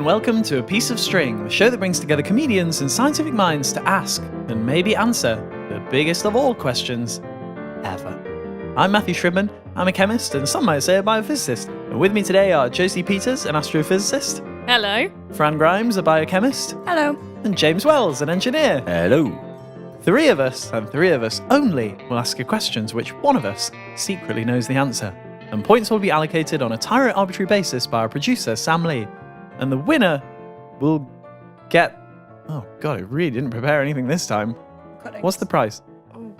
and welcome to A Piece of String, the show that brings together comedians and scientific minds to ask and maybe answer the biggest of all questions ever. I'm Matthew Shribman, I'm a chemist and some might say a biophysicist, and with me today are Josie Peters, an astrophysicist. Hello. Fran Grimes, a biochemist. Hello. And James Wells, an engineer. Hello. Three of us only, will ask a question to which one of us secretly knows the answer. And points will be allocated on a entirely arbitrary basis by our producer, Sam Lee. And the winner will get... Oh, God, I really didn't prepare anything this time. What's the prize? Oh.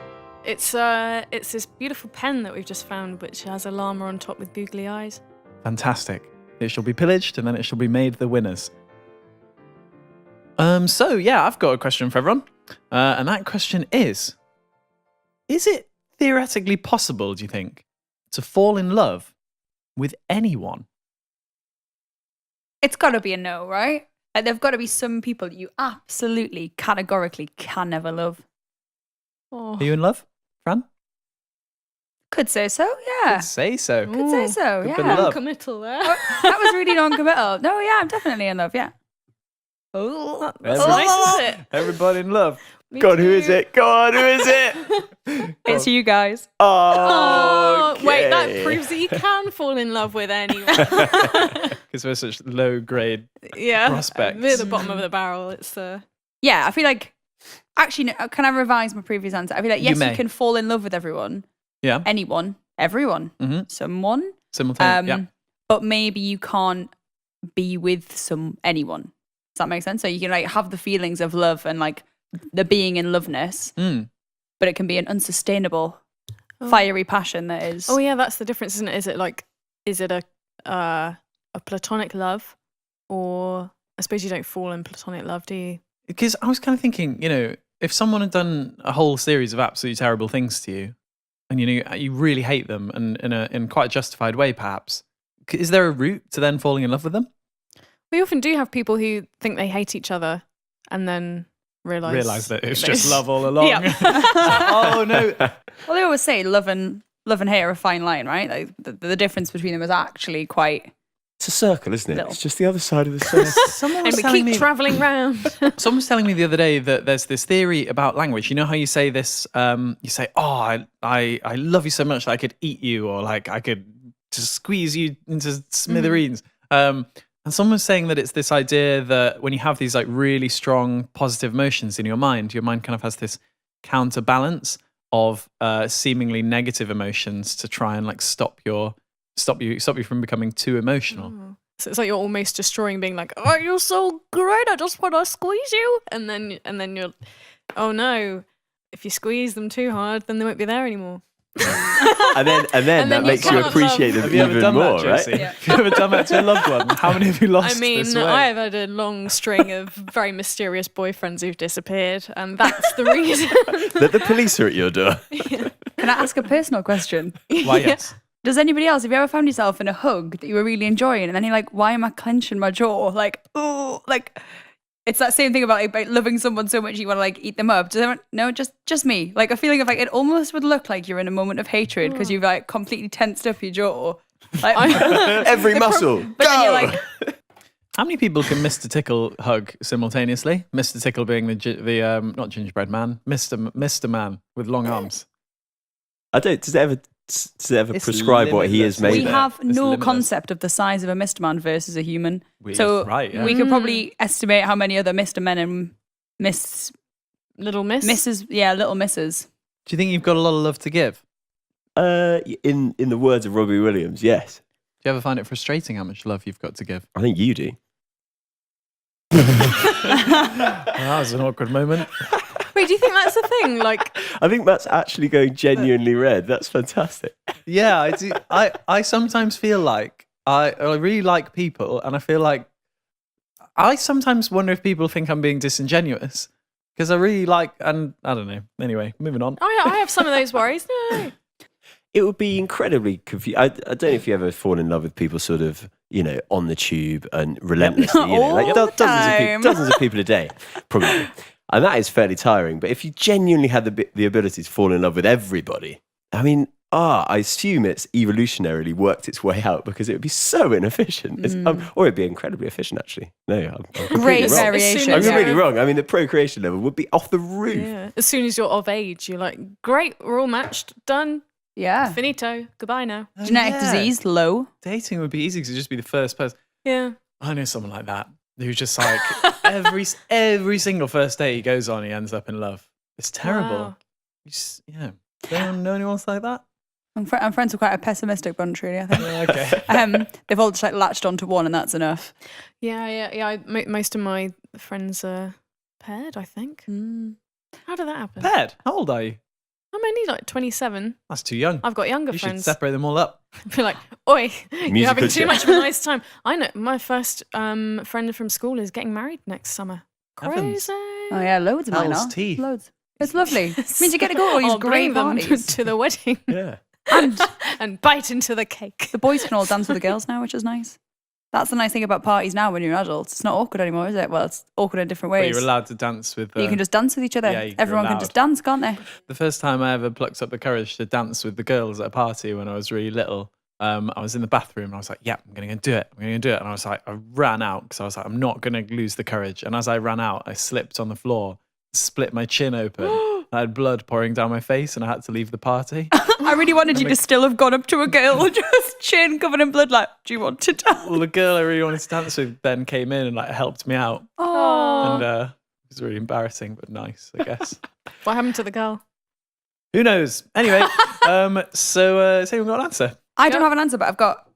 It's this beautiful pen that we've just found, which has a llama on top with googly eyes. Fantastic. It shall be pillaged, and then it shall be made the winners. I've got a question for everyone. And that question is it theoretically possible, do you think, to fall in love with anyone? It's got to be a no, right? Like, there've got to be some people you absolutely, categorically can never love. Oh. Are you in love, Fran? Could say so, yeah. Could say so. Could say so, Good bit of yeah. love. Non-committal there. That was really non-committal. No, yeah, I'm definitely in love, yeah. Oh, That's nice, isn't it? Everybody in love. Me God, who too. is it? God, who is it? It's you guys. Oh, Okay. wait, that proves that you can fall in love with anyone. Because we're such low-grade Yeah. prospects. We're the bottom of the barrel. It's Yeah, I feel like... Actually, no, can I revise my previous answer? I feel like, yes, may. you can fall in love with everyone. Yeah. Anyone. Everyone. Mm-hmm. Someone. Simultaneously, But maybe you can't be with anyone. Does that make sense? So you can like have the feelings of love and like the being in loveness, but it can be an unsustainable, fiery passion that is. Oh yeah, that's the difference, isn't it? Is it a platonic love, or I suppose you don't fall in platonic love, do you? Because I was kind of thinking, if someone had done a whole series of absolutely terrible things to you, and you really hate them, and in quite a justified way, perhaps, is there a route to then falling in love with them? We often do have people who think they hate each other, and then realise that it's just love all along. Yeah. Oh no! Well, they always say love and hate are a fine line, right? Like the difference between them is actually quite. It's a circle, isn't it? Little. It's just the other side of the circle. Someone And was we telling keep me. travelling round. Someone was telling me the other day that there's this theory about language. You know how you say this? You say, "Oh, I love you so much that I could eat you," or like I could just squeeze you into smithereens. And someone was saying that it's this idea that when you have these like really strong positive emotions in your mind kind of has this counterbalance of seemingly negative emotions to try and like stop you from becoming too emotional. So it's like you're almost destroying, being like, "Oh, you're so great! I just want to squeeze you," and then you're, "Oh no! If you squeeze them too hard, then they won't be there anymore." and then that you makes you can't appreciate love. them Have you ever even done more, that, right? Josie? Have you ever done that to a loved one? How many have you lost I mean, this way? I've had a long string of very mysterious boyfriends who've disappeared, and that's the reason. That the police are at your door. Can I ask a personal question? Why, yes. Does anybody else, have you ever found yourself in a hug that you were really enjoying, and then you're like, why am I clenching my jaw? Like, oh, like. It's that same thing about like loving someone so much you want to like eat them up. Does anyone? No, just me. Like a feeling of like it almost would look like you're in a moment of hatred because you've like completely tensed up your jaw. Like, Every muscle. but then you're like, How many people can Mr. Tickle hug simultaneously? Mr. Tickle being the not gingerbread man, Mr. Man with long arms. Does it ever It's prescribe what he is limitless. made we of? have It's no limitless. concept of the size of a Mr. Man versus a human. So right, yeah. we could probably estimate how many other Mr. Men and Little Miss. Misses, yeah, little misses. Do you think you've got a lot of love to give? In the words of Robbie Williams, yes. Do you ever find it frustrating how much love you've got to give? I think you do. Well, that was an awkward moment. Wait, do you think that's a thing? Like, I think Matt's actually going genuinely red. That's fantastic. Yeah, I do. I sometimes feel like I really like people, and I feel like I sometimes wonder if people think I'm being disingenuous because I really like, and I don't know. Anyway, moving on. I have some of those worries. No. It would be incredibly confusing. I don't know if you ever fall in love with people sort of, on the tube and relentlessly, like All the time. dozens of people a day, probably. And that is fairly tiring. But if you genuinely had the ability to fall in love with everybody, I mean, I assume it's evolutionarily worked its way out because it would be so inefficient. Or it'd be incredibly efficient, actually. No, I'm completely Great wrong. variation. I'm Yeah. completely wrong. I mean, the procreation level would be off the roof. Yeah. As soon as you're of age, you're like, great, we're all matched, done, Yeah. finito, goodbye now. Genetic Yeah. disease, low. Dating would be easy because you'd just be the first person. Yeah. I know someone like that who's just like every single first date he goes on, he ends up in love. It's terrible. Wow. Yeah. Do anyone know anyone else like that? I'm friends with quite a pessimistic bunch, really, I think. Yeah, okay. They've all just like latched onto one and that's enough. Yeah. Most of my friends are paired, I think. How did that happen? Paired? How old are you? I'm only like 27. That's too young. I've got younger You should friends. separate them all up. Be like, oi, you're having too chair. much of a nice time. I know my first friend from school is getting married next summer. Heavens. Crazy. Oh yeah, loads of mine Hell's are. teeth. Loads. It's lovely. It means you get to go to all these I'll great bring them parties. to the wedding Yeah. and bite into the cake. The boys can all dance with the girls now, which is nice. That's the nice thing about parties now when you're an adult. It's not awkward anymore, is it? Well, it's awkward in different But ways. you're allowed to dance with. You can just dance with each other. yeah, you're Everyone can allowed. just dance, can't they? The first time I ever plucked up the courage to dance with the girls at a party when I was really little, I was in the bathroom and I was like, yeah, I'm going to do it. I'm going to do it. And I was like, I ran out because I was like, I'm not going to lose the courage. And as I ran out, I slipped on the floor, split my chin open. I had blood pouring down my face and I had to leave the party. I really wanted you to still have gone up to a girl, just chin covered in blood, like, do you want to dance? Well, the girl I really wanted to dance with then came in and like helped me out. Oh. And it was really embarrassing, but nice, I guess. What happened to the girl? Who knows? Anyway, so has anyone got an answer? I don't have an answer, but I've got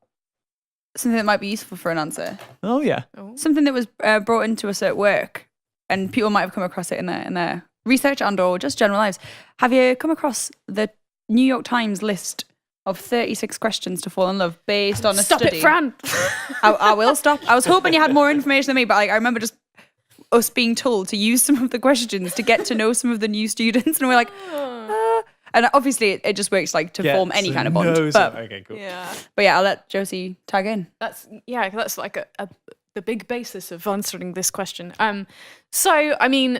something that might be useful for an answer. Oh, yeah. Something that was brought into us at work, and people might have come across it in their research and or just general lives. Have you come across the New York Times list of 36 questions to fall in love based on a Stop study? it, Fran. I will stop. I was hoping you had more information than me, but like, I remember just us being told to use some of the questions to get to know some of the new students, and we're like, and obviously it just works like to form any kind of bond. Okay, cool. Yeah. But yeah, I'll let Josie tag in. That's like the big basis of answering this question. So I mean,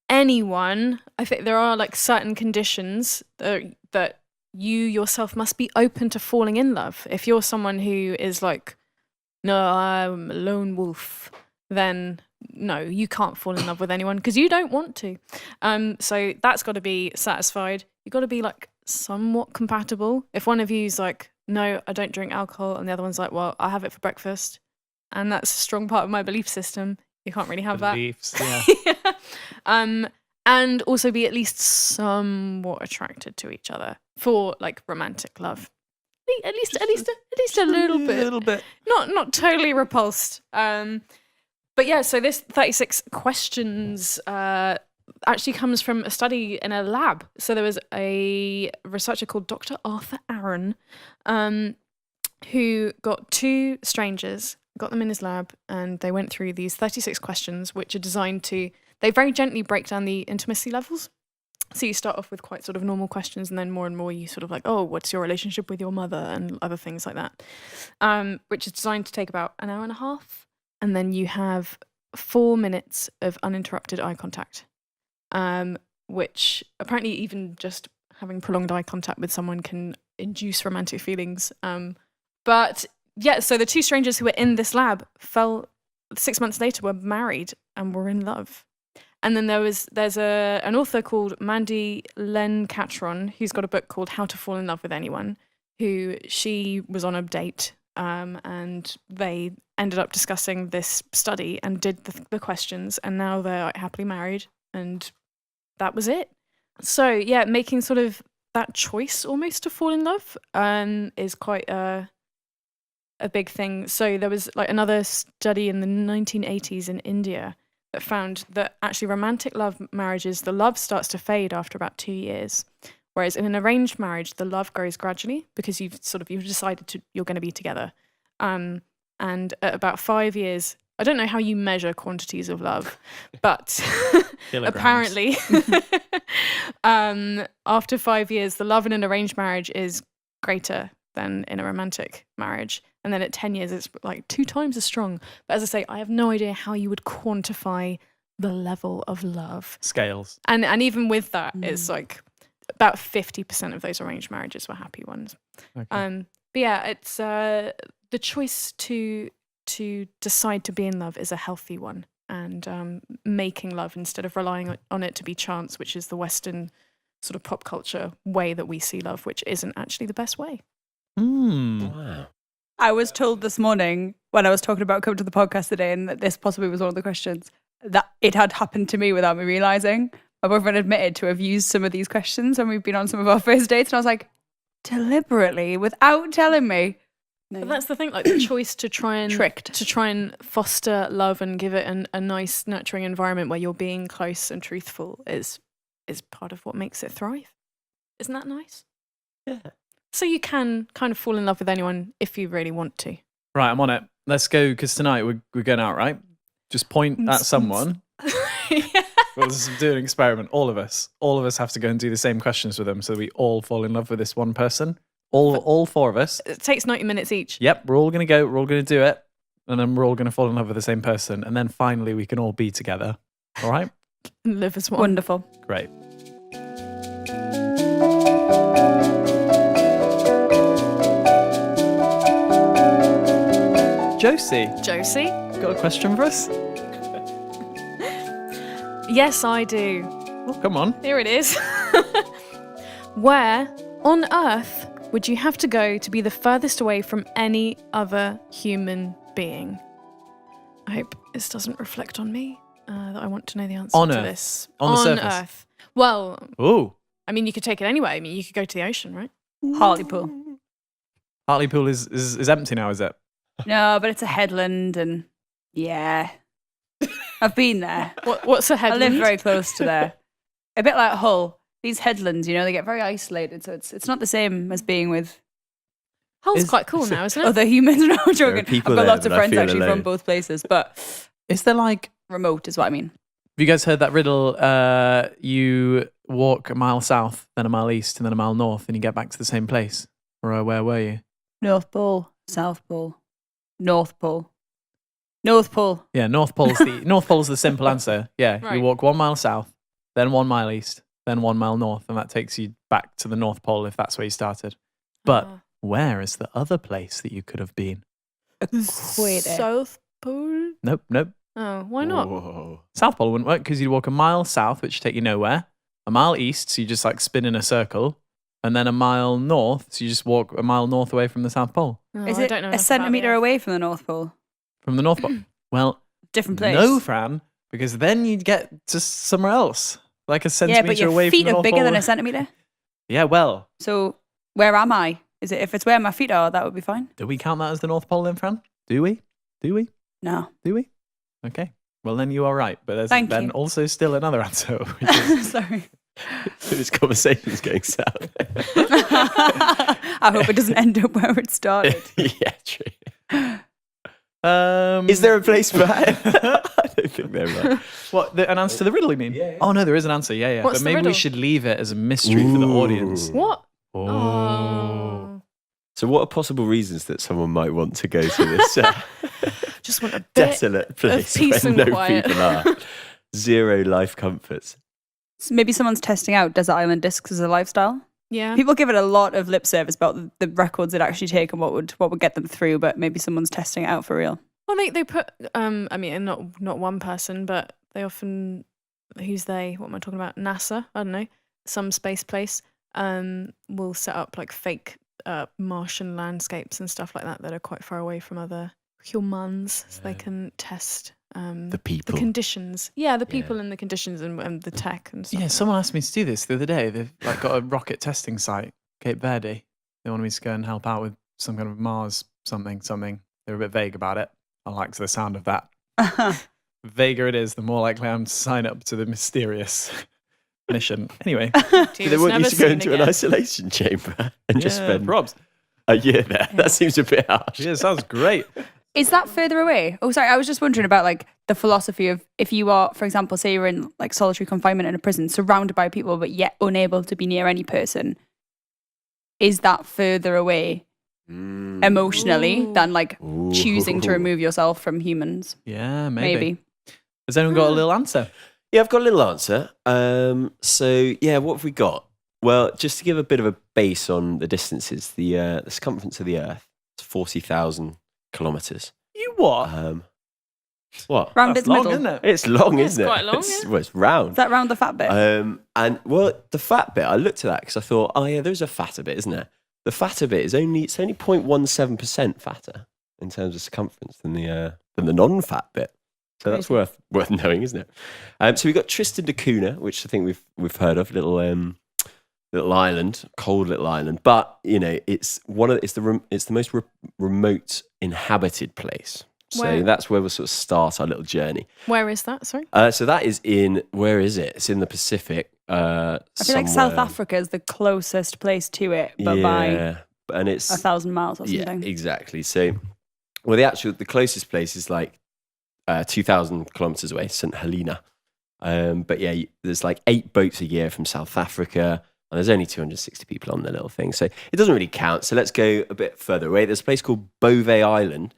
anyone, I think there are like certain conditions that you yourself must be open to falling in love. If you're someone who is like, no, I'm a lone wolf, then no, you can't fall in love with anyone because you don't want to. So that's got to be satisfied. You've got to be like somewhat compatible. If one of you's like, no, I don't drink alcohol, and the other one's like, well, I have it for breakfast, and that's a strong part of my belief system, you can't really have Beliefs, yeah. that. And also be at least somewhat attracted to each other for like romantic love. At least a little bit. A little bit. Not totally repulsed. But yeah, so this 36 questions actually comes from a study in a lab. So there was a researcher called Dr. Arthur Aaron, who got two strangers, got them in his lab, and they went through these 36 questions, which are designed to, they very gently break down the intimacy levels. So you start off with quite sort of normal questions, and then more and more you sort of like, oh, what's your relationship with your mother, and other things like that, which is designed to take about an hour and a half. And then you have 4 minutes of uninterrupted eye contact, which apparently even just having prolonged eye contact with someone can induce romantic feelings. But yeah, so the two strangers who were in this lab 6 months later were married and were in love. And then there's an author called Mandy Len Catron, who's got a book called How to Fall in Love with Anyone, who she was on a date, and they ended up discussing this study and did the questions, and now they're like, happily married, and that was it. So yeah, making sort of that choice almost to fall in love is quite a big thing. So there was like another study in the 1980s in India that found that actually romantic love marriages, the love starts to fade after about 2 years. Whereas in an arranged marriage, the love grows gradually because you've decided you're going to be together. And at about 5 years, I don't know how you measure quantities of love, but apparently after 5 years, the love in an arranged marriage is greater than in a romantic marriage. And then at 10 years, it's like 2 times as strong. But as I say, I have no idea how you would quantify the level of love. Scales. And even with that, it's like, about 50% of those arranged marriages were happy ones. Okay. But yeah, it's the choice to decide to be in love is a healthy one, and making love instead of relying on it to be chance, which is the Western sort of pop culture way that we see love, which isn't actually the best way. Wow. I was told this morning when I was talking about coming to the podcast today, and that this possibly was one of the questions, that it had happened to me without me realising. My boyfriend admitted to have used some of these questions when we've been on some of our first dates, and I was like, deliberately, without telling me. No. But that's the thing, like the choice to try and foster love and give it a nice, nurturing environment where you're being close and truthful is part of what makes it thrive. Isn't that nice? Yeah. So you can kind of fall in love with anyone if you really want to. Right, I'm on it. Let's go, because tonight we're going out, right? Just point at someone. Yeah. Well, this is doing an experiment. All of us have to go and do the same questions with them, so we all fall in love with this one person. All four of us. It takes 90 minutes each. Yep, we're all going to go. We're all going to do it, and then we're all going to fall in love with the same person, and then finally we can all be together. All right? And live as one. Wonderful. Great. Josie, got a question for us? Yes, I do. Oh, come on. Here it is. Where on Earth would you have to go to be the furthest away from any other human being? I hope this doesn't reflect on me. That I want to know the answer On to Earth. this. On the surface. Earth. Well, Ooh. I mean, you could take it anyway. I mean, you could go to the ocean, right? Hartlepool. Hartlepool is empty now, is it? No, but it's a headland, and yeah. I've been there. What's a I headland? live very close to there. A bit like Hull. These headlands, they get very isolated, so it's not the same as being with Hull's Is- quite cool now, isn't it? other humans. No, I'm joking. I've people got there, lots of but I friends feel actually alone. from both places, but Is there like... remote is what I mean. Have you guys heard that riddle? You walk a mile south, then a mile east, and then a mile north, and you get back to the same place. Or where were you? North Pole, South Pole, North Pole. North Pole. Yeah, North Pole's the simple answer. Yeah, Right. you walk 1 mile south, then 1 mile east, then 1 mile north, and that takes you back to the North Pole if that's where you started. But where is the other place that you could have been? Equator. South Pole? Nope. Oh, why not? Whoa. South Pole wouldn't work because you'd walk a mile south, which would take you nowhere. A mile east, so you just like spin in a circle. And then a mile north, so you just walk a mile north away from the South Pole. Oh, Is I it don't know a enough about centimetre the Earth. away from the North Pole? From the North Pole. Well, Different place. no, Fran, because then you'd get to somewhere else. Like a Yeah, centimetre but your away feet from the are North bigger Pole. than a centimetre. Yeah, well, So where am I? Is it if it's where my feet are, that would be fine? do we count that as the North Pole then, Fran? Do we? No. Okay. Well, then you are right. But there's Thank then you. also still another answer, which is Sorry. This conversation's going south. I hope it doesn't end up where it started. Yeah, true. Um, Is there a place for that? I don't think there is. what an answer to the riddle? You mean? Yeah. Oh no, there is an answer. Yeah. What's But the maybe we riddle? should leave it as a mystery for the audience. What? Oh. So, what are possible reasons that someone might want to go to this Just want a bit. desolate place peace where and no quiet. people are? Zero life comforts. Maybe someone's testing out desert island discs as a lifestyle. Yeah. People give it a lot of lip service about the records it actually take and what would get them through, but maybe someone's testing it out for real. Well, they put. I mean, not one person, but they often. Who's they? What am I talking about? NASA. I don't know. Some space place. Will set up like fake Martian landscapes and stuff like that are quite far away from other humans, so they can test The the people. conditions. Yeah, the people and the conditions and the tech and stuff. Yeah, like someone asked me to do this the other day. They've like got a rocket testing site, Cape Verde. They wanted me to go and help out with some kind of Mars something. They were a bit vague about it. I liked the sound of that. The vaguer it is, the more likely I am to sign up to the mysterious mission. Anyway, that. Do they want you to go into an isolation chamber and just spend probs. a year there? That seems a bit harsh. Yeah, sounds great. Is that further away? Oh, sorry. I was just wondering about like the philosophy of if you are, for example, say you're in like solitary confinement in a prison, surrounded by people, but yet unable to be near any person. Is that further away emotionally Ooh. than like Ooh. choosing to remove yourself from humans? Yeah, maybe. Maybe. Has anyone got a little answer? Yeah, I've got a little answer. So, yeah, what have we got? Well, just to give a bit of a base on the distances, the circumference of the Earth is 40,000 kilometers. You what? What? Round That's its long, middle. isn't it? It's long, Yeah, isn't it's it? quite long, It's, yeah. well, it's round. Is that round the fat bit? And well, the fat bit, I looked at that because I thought, oh yeah, there's a fatter bit, isn't there? The fatter bit is only 0.17% fatter in terms of circumference than the non-fat bit. So that's Crazy. worth knowing, isn't it? So we've got Tristan da Cunha, which I think we've heard of, little island, cold little island. But it's the most remote inhabited place. So Where- that's where we'll sort of start our little journey. Where is that? Sorry. So that is where is it? It's in the Pacific. I feel like South Africa is the closest place to it, but by and it's 1,000 miles or yeah, something. exactly. So, well, the closest place is like 2,000 kilometers away, St Helena. But yeah, there's like 8 boats a year from South Africa, and there's only 260 people on the little thing, so it doesn't really count. So let's go a bit further away. There's a place called Beauvais Island,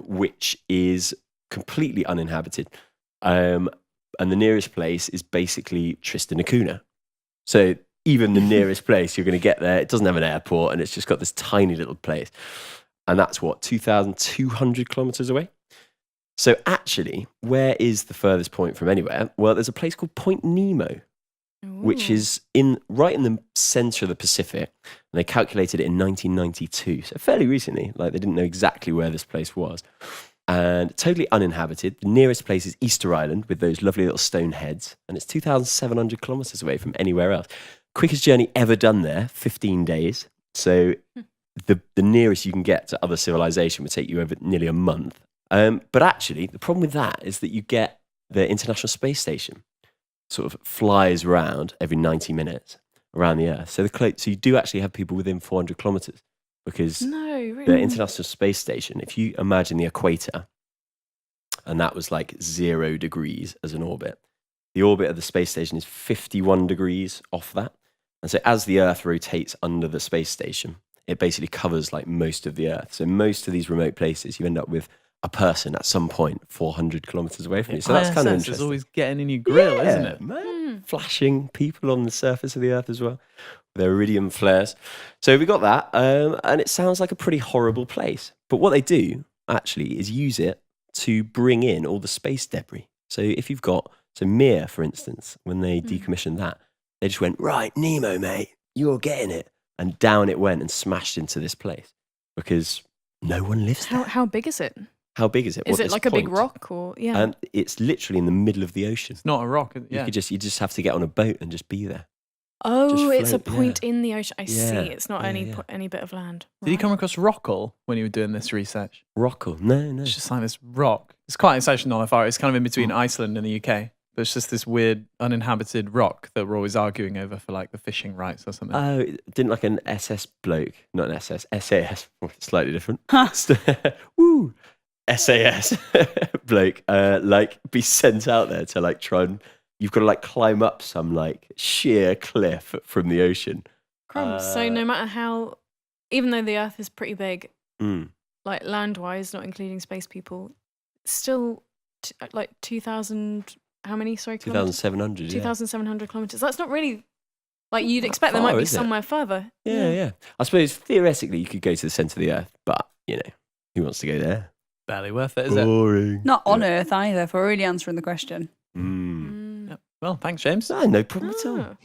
which is completely uninhabited. And the nearest place is basically Tristan da Cunha. So even the nearest place you're going to get there, it doesn't have an airport, and it's just got this tiny little place. And that's 2,200 kilometers away. So actually, where is the furthest point from anywhere? Well, there's a place called Point Nemo, which is right in the center of the Pacific. And they calculated it in 1992. So fairly recently, like they didn't know exactly where this place was. And totally uninhabited. The nearest place is Easter Island with those lovely little stone heads. And it's 2,700 kilometers away from anywhere else. Quickest journey ever done there, 15 days. So the nearest you can get to other civilization would take you over nearly a month. But actually, the problem with that is that you get the International Space Station sort of flies around every 90 minutes around the Earth. So you do actually have people within 400 kilometers. Because No, really. the International Space Station, if you imagine the equator, and that was like 0 degrees as an orbit, the orbit of the space station is 51 degrees off that. And so as the Earth rotates under the space station, it basically covers like most of the Earth. So most of these remote places, you end up with a person at some point 400 kilometers away from you. So that's kind of ISS interesting. is always getting in your grill, isn't it? Man. Flashing people on the surface of the Earth as well. Their iridium flares. So we got that, and it sounds like a pretty horrible place. But what they do actually is use it to bring in all the space debris. So if you've got, Mir, for instance, when they decommissioned that, they just went, right, Nemo, mate, you're getting it. And down it went and smashed into this place because no one lives there. How big is it? How big is it? Is What, it this like a big point? rock or yeah? It's literally in the middle of the ocean. It's not a rock. Yeah. You just have to get on a boat and just be there. Oh, it's a float, point yeah. in the ocean. I see. Yeah, It's not yeah, any yeah. any bit of land. Did you Right. come across Rockall when you were doing this research? Rockall? No. It's just like this rock. It's quite it's actually not that far. It's kind of in between Iceland and the UK. But it's just this weird uninhabited rock that we're always arguing over for like the fishing rights or something. Oh, didn't like an SS bloke, not an SS, SAS, slightly different. Woo! SAS bloke, like be sent out there to like try and, you've got to like climb up some like sheer cliff from the ocean. Crumbs. So no matter how, even though the Earth is pretty big, Mm. like land-wise, not including space people, still like 2,000. How many? Sorry, kilometers? 2,700, yeah. 2,700 kilometers. That's not really like you'd expect. There far, might be is it? somewhere further. Yeah. I suppose theoretically you could go to the centre of the Earth, but, who wants to go there? Barely worth it, is it? Boring. Not on Earth either, for really answering the question. Mm. Yep. Well, thanks, James. No problem at all. Ah.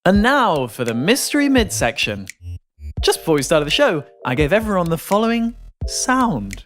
And now for the mystery midsection. Just before we started the show, I gave everyone the following sound.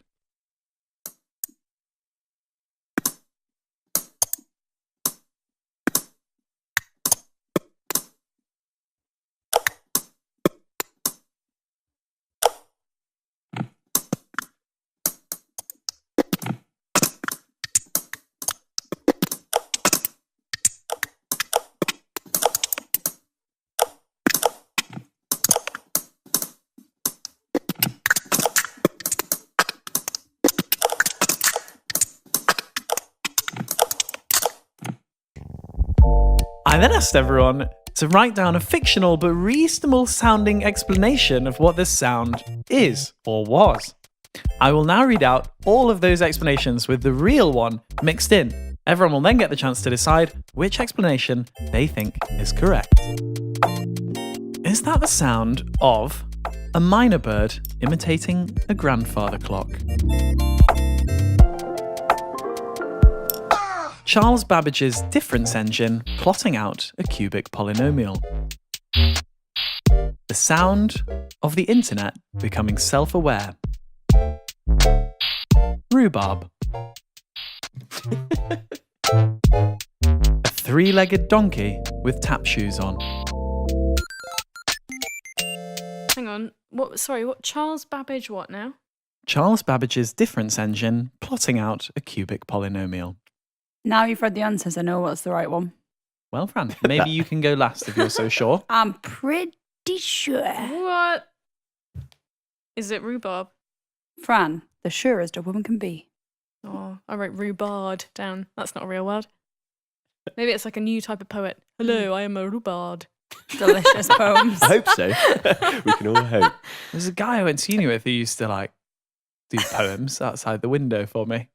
I then asked everyone to write down a fictional but reasonable sounding explanation of what this sound is or was. I will now read out all of those explanations with the real one mixed in, Everyone will then get the chance to decide which explanation they think is correct. Is that the sound of a minor bird imitating a grandfather clock? Charles Babbage's difference engine plotting out a cubic polynomial. The sound of the internet becoming self-aware. Rhubarb. A three-legged donkey with tap shoes on. Hang on. What? Sorry. What? Charles Babbage? What now? Charles Babbage's difference engine plotting out a cubic polynomial. Now you've read the answers, I know what's the right one. Well, Fran, maybe you can go last if you're so sure. I'm pretty sure. What? Is it rhubarb? Fran, the surest a woman can be. Oh, I wrote rhubarb down. That's not a real word. Maybe it's like a new type of poet. Hello, I am a rhubarb. Delicious poems. I hope so. We can all hope. There's a guy I went to uni with who used to like do poems outside the window for me.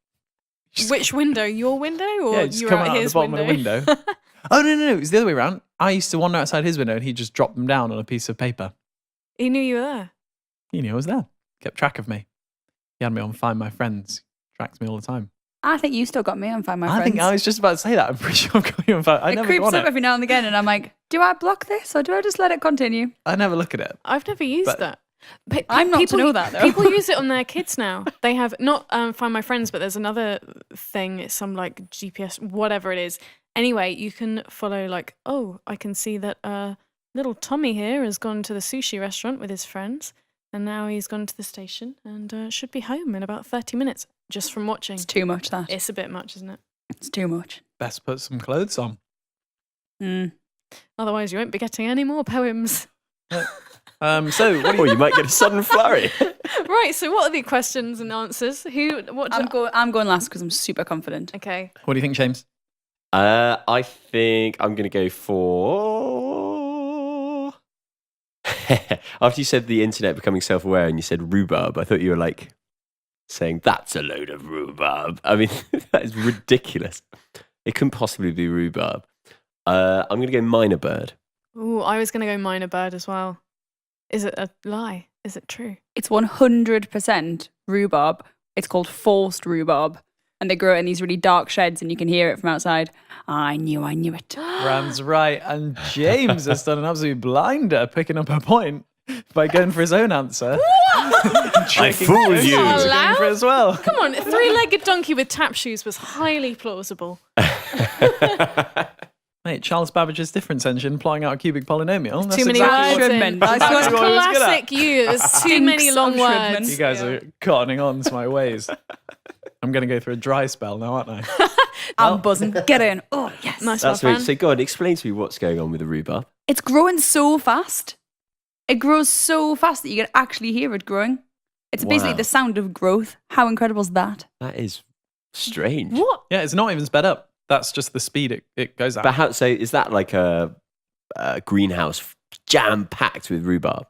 Which window? Your window, or Yeah, just you were come at out his the bottom window? of the window. Oh, no, it was the other way around. I used to wander outside his window and he'd just drop them down on a piece of paper. He knew you were there. He knew I was there. Kept track of me. He had me on Find My Friends. Tracked me all the time. I think you still got me on Find My I Friends. think I was just about to say that. I'm pretty sure I've got you on Find. I it never creeps go on up it. every now and again, and I'm like, do I block this or do I just let it continue? I never look at it. I've never used But- that. I'm not to know that, though. People use it on their kids now. They have not Find My Friends, but there's another thing. It's some like GPS, whatever it is. Anyway, you can follow like, oh, I can see that little Tommy here has gone to the sushi restaurant with his friends, and now he's gone to the station and should be home in about 30 minutes just from watching. It's too much, that. It's a bit much, isn't it? It's too much. Best put some clothes on. Otherwise, you won't be getting any more poems. So, what do Or you you might get a sudden flurry. Right. So, what are the questions and answers? I'm going last because I'm super confident. Okay. What do you think, James? I think I'm going to go for... After you said the internet becoming self-aware and you said rhubarb, I thought you were like saying, that's a load of rhubarb. I mean, that is ridiculous. It couldn't possibly be rhubarb. I'm going to go minor bird. Ooh, I was going to go minor bird as well. Is it a lie? Is it true? It's 100% rhubarb. It's called forced rhubarb. And they grow it in these really dark sheds and you can hear it from outside. I knew it. Fran's right. And James has done an absolute blinder picking up a point by going for his own answer. I fooled James you. Not going allowed. for it as well. Come on, a three-legged donkey with tap shoes was highly plausible. Mate, Charles Babbage's difference engine plotting out a cubic polynomial. That's Too many exactly words what- in. That's That was what I was good at. classic you. It was too many Stinks long of words. Shrubman. You guys are cottoning on to my ways. I'm going to go through a dry spell now, aren't I? I'm buzzing. Get in. Oh, yes. Nice That's one, right. Fran. So go on, explain to me what's going on with the rhubarb. It's growing so fast. It grows so fast that you can actually hear it growing. It's basically Wow. the sound of growth. How incredible is that? That is strange. What? Yeah, it's not even sped up. That's just the speed it goes at. But how, so is that like a greenhouse jam-packed with rhubarb?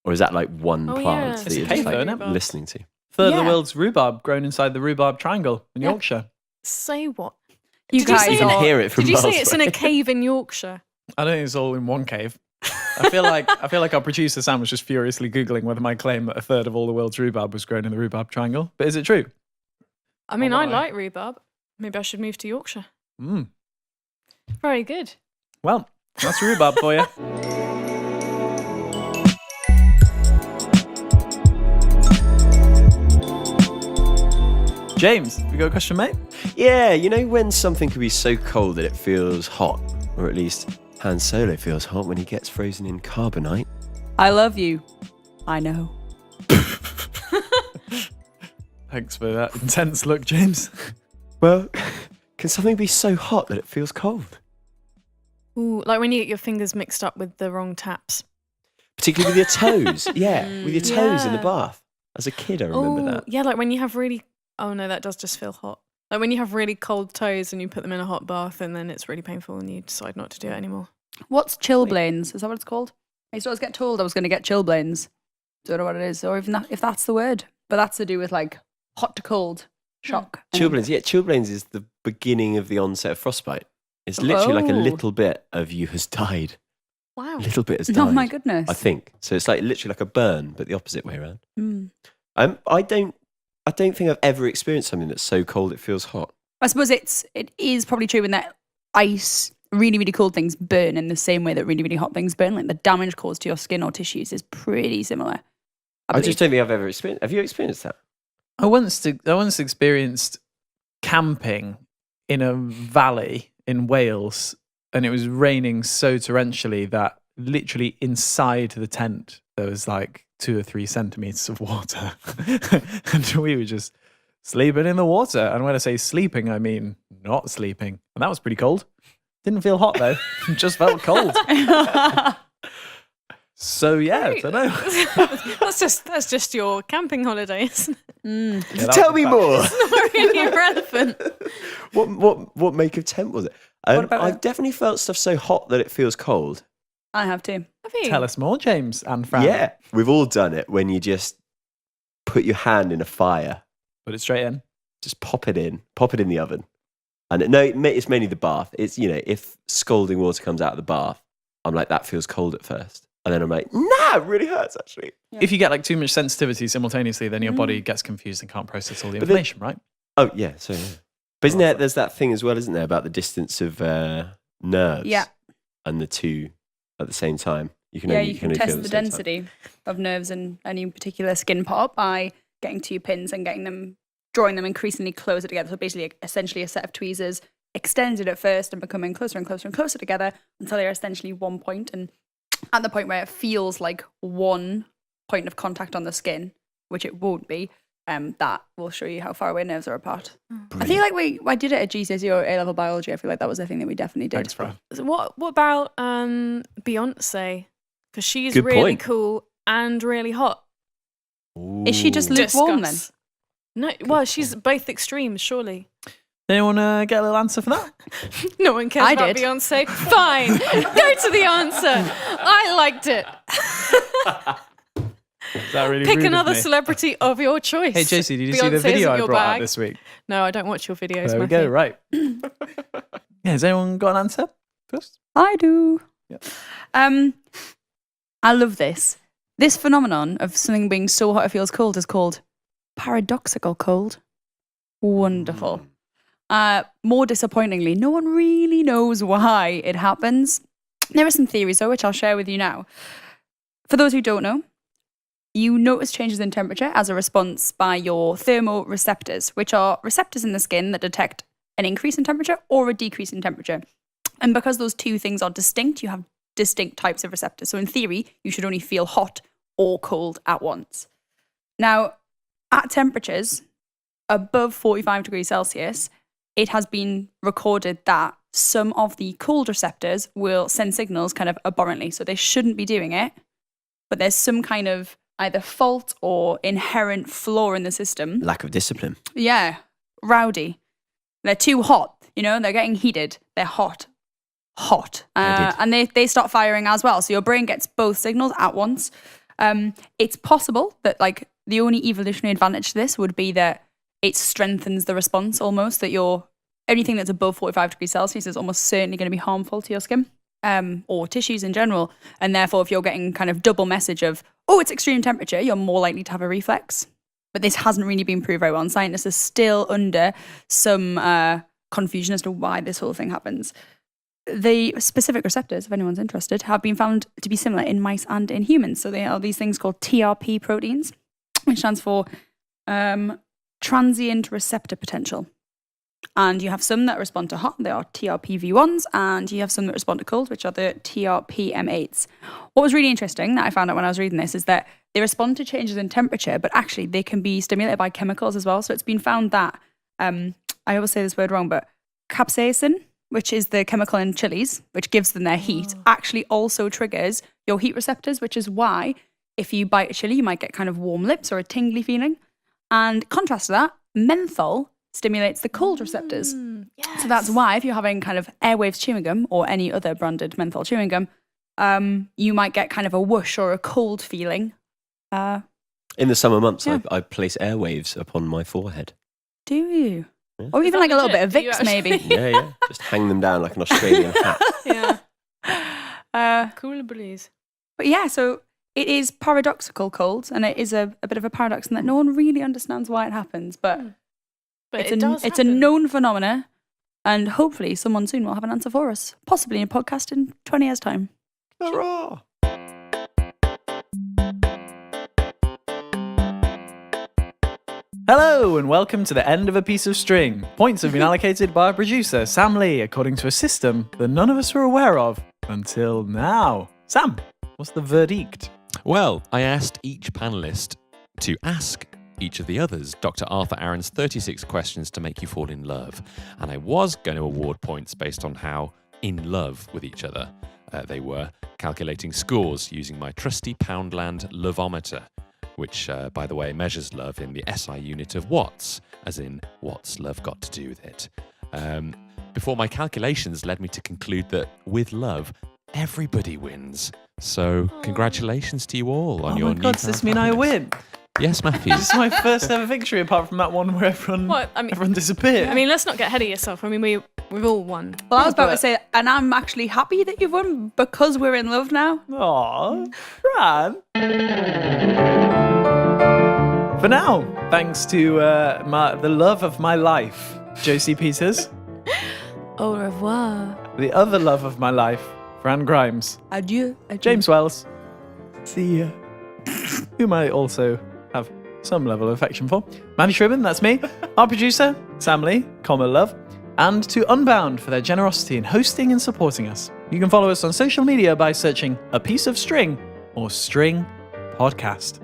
Or is that like one Oh, plant yeah. that It's you're a just cave, like though, isn't it? listening to? Third of the Yeah. world's rhubarb grown inside the rhubarb triangle in Yeah. Yorkshire. Say what? You Did you guys say You can are. hear it from Did you say miles it's in away. a cave in Yorkshire? I don't think it's all in one cave. I feel like our producer Sam was just furiously googling whether my claim that a third of all the world's rhubarb was grown in the rhubarb triangle. But is it true? I mean, Oh, I my. like rhubarb. Maybe I should move to Yorkshire. Mm. Very good. Well, that's rhubarb for you. James, you got a question, mate? Yeah, you know when something can be so cold that it feels hot? Or at least Han Solo feels hot when he gets frozen in carbonite. I love you. I know. Thanks for that intense look, James. Well, can something be so hot that it feels cold? Ooh, like when you get your fingers mixed up with the wrong taps. Particularly with your toes. Yeah, with your toes in the Yeah. bath. As a kid, I remember that. Yeah, like when you have really... Oh, no, that does just feel hot. Like when you have really cold toes and you put them in a hot bath and then it's really painful and you decide not to do it anymore. What's chilblains? Is that what it's called? I used to always get told I was going to get chilblains. Don't know what it is, or even that, if that's the word. But that's to do with like hot to cold. shock. Chilblains. Yeah, chilblains is the beginning of the onset of frostbite. It's literally like a little bit of you has died. Wow. A little bit has died. Oh my goodness. I think so. It's like literally like a burn, but the opposite way around. Mm. I don't think I've ever experienced something that's so cold it feels hot. I suppose it is probably true in that ice, really, really cold things burn in the same way that really, really hot things burn. Like the damage caused to your skin or tissues is pretty similar. I just don't think I've ever experienced. Have you experienced that? I once experienced camping in a valley in Wales, and it was raining so torrentially that literally inside the tent there was like 2 or 3 centimeters of water, and we were just sleeping in the water. And when I say sleeping, I mean not sleeping, and that was pretty cold. Didn't feel hot though; just felt cold. So yeah, I don't know. That's just your camping holiday, isn't it? Yeah, Tell me more. It's not really irrelevant. What make of tent was it? What about I've definitely felt stuff so hot that it feels cold. I have too. Have you? Tell us more, James and Fran. Yeah, we've all done it when you just put your hand in a fire, Put it straight in. just pop it in the oven. And it's mainly the bath. It's, if scalding water comes out of the bath, I'm like, that feels cold at first. And then I'm like, nah, it really hurts actually. If you get like too much sensitivity simultaneously, then your body gets confused and can't process all the But then- information, right? Oh, yeah. So, yeah. But there's that thing as well, isn't there, about the distance of nerves Yeah. and the two at the same time. You can Yeah, only you can feel test at the same time. density of nerves in any particular skin part by getting 2 pins and drawing them increasingly closer together. So basically, essentially a set of tweezers extended at first and becoming closer and closer and closer together until they're essentially one point. And at the point where it feels like one point of contact on the skin, which it won't be, that will show you how far away nerves are apart. I feel like I did it at GCSE or A-level biology. I feel like that was a thing that we definitely did. Thanks, Fran. So what about Beyonce? Because she's Good really point. cool and really hot. Is she just lukewarm then? Discuss. No, well, she's both extremes, surely. Anyone get a little answer for that? No one cares I about did. Beyonce. Fine, go to the answer. I liked it. Is that really Pick rude of another me? celebrity of your choice. Hey, Josie, did you see the Beyonce video isn't I your brought out bag. this week? No, I don't watch your videos. There we Matthew. go, right. Yeah, has anyone got an answer first? I do. Yep. I love this. This phenomenon of something being so hot it feels cold is called paradoxical cold. Wonderful. More disappointingly, no one really knows why it happens. There are some theories, though, which I'll share with you now. For those who don't know, you notice changes in temperature as a response by your thermoreceptors, which are receptors in the skin that detect an increase in temperature or a decrease in temperature. And because those two things are distinct, you have distinct types of receptors. So in theory, you should only feel hot or cold at once. Now, at temperatures above 45 degrees Celsius, it has been recorded that some of the cold receptors will send signals kind of abhorrently. So they shouldn't be doing it, but there's some kind of either fault or inherent flaw in the system. Lack of discipline. Yeah, rowdy. They're too hot, they're getting heated. They're hot. And they start firing as well. So your brain gets both signals at once. It's possible that like the only evolutionary advantage to this would be that it strengthens the response almost, that anything that's above 45 degrees Celsius is almost certainly going to be harmful to your skin or tissues in general. And therefore, if you're getting kind of double message of, oh, it's extreme temperature, you're more likely to have a reflex. But this hasn't really been proved very well. And scientists are still under some confusion as to why this whole thing happens. The specific receptors, if anyone's interested, have been found to be similar in mice and in humans. So they are these things called TRP proteins, which stands for transient receptor potential. And you have some that respond to hot, they are TRPV1s, and you have some that respond to cold, which are the TRPM8s. What was really interesting that I found out when I was reading this is that they respond to changes in temperature, but actually they can be stimulated by chemicals as well. So it's been found that, I always say this word wrong, but capsaicin, which is the chemical in chilies, which gives them their heat, actually also triggers your heat receptors, which is why if you bite a chili, you might get kind of warm lips or a tingly feeling. And contrast to that, menthol stimulates the cold receptors. Yes. So that's why if you're having kind of Airwaves chewing gum or any other branded menthol chewing gum, you might get kind of a whoosh or a cold feeling. In the summer months, Yeah. I place airwaves upon my forehead. Do you? Yeah. Or even like a little bit legit? of Do you Vicks, actually? maybe. Yeah. Just hang them down like an Australian hat. Yeah. Cool breeze. But yeah, so it is paradoxical colds, and it is a bit of a paradox in that no one really understands why it happens. But But it's it's a known phenomena, and hopefully someone soon will have an answer for us, possibly in a podcast in 20 years' time. Hurrah! Hello and welcome to the end of A Piece of String. Points have been allocated by our producer, Sam Lee, according to a system that none of us were aware of until now. Sam, what's the verdict? Well, I asked each panellist to ask each of the others Dr. Arthur Aaron's 36 questions to make you fall in love. And I was going to award points based on how in love with each other they were, calculating scores using my trusty Poundland Loveometer, which, by the way, measures love in the SI unit of watts, as in what's love got to do with it. Before my calculations led me to conclude that with love, everybody wins. So congratulations to you all on Oh your my God, does this mean I win? Yes, Matthew. This is my first ever victory, apart from that one where everyone disappeared. I mean, let's not get ahead of yourself. I mean, we've all won. Well, I was about to say, and I'm actually happy that you've won because we're in love now. Aw, Fran. For now, thanks to the love of my life, Josie Peters. Au revoir. The other love of my life, Fran Grimes. Adieu. James Wells. See ya. Whom I also have some level of affection for. Matthew Shribben, that's me. Our producer, Sam Lee, love. And to Unbound for their generosity in hosting and supporting us. You can follow us on social media by searching A Piece of String or String Podcast.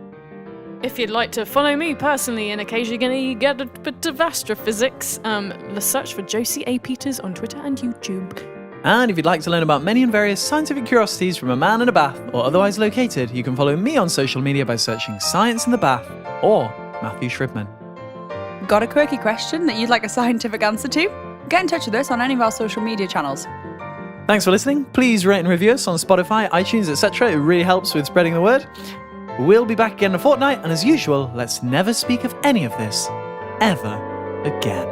If you'd like to follow me personally and occasionally get a bit of astrophysics, let's search for Josie A. Peters on Twitter and YouTube. And if you'd like to learn about many and various scientific curiosities from a man in a bath or otherwise located, you can follow me on social media by searching Science in the Bath or Matthew Shribman. Got a quirky question that you'd like a scientific answer to? Get in touch with us on any of our social media channels. Thanks for listening. Please rate and review us on Spotify, iTunes, etc. It really helps with spreading the word. We'll be back again in a fortnight, and as usual, let's never speak of any of this ever again.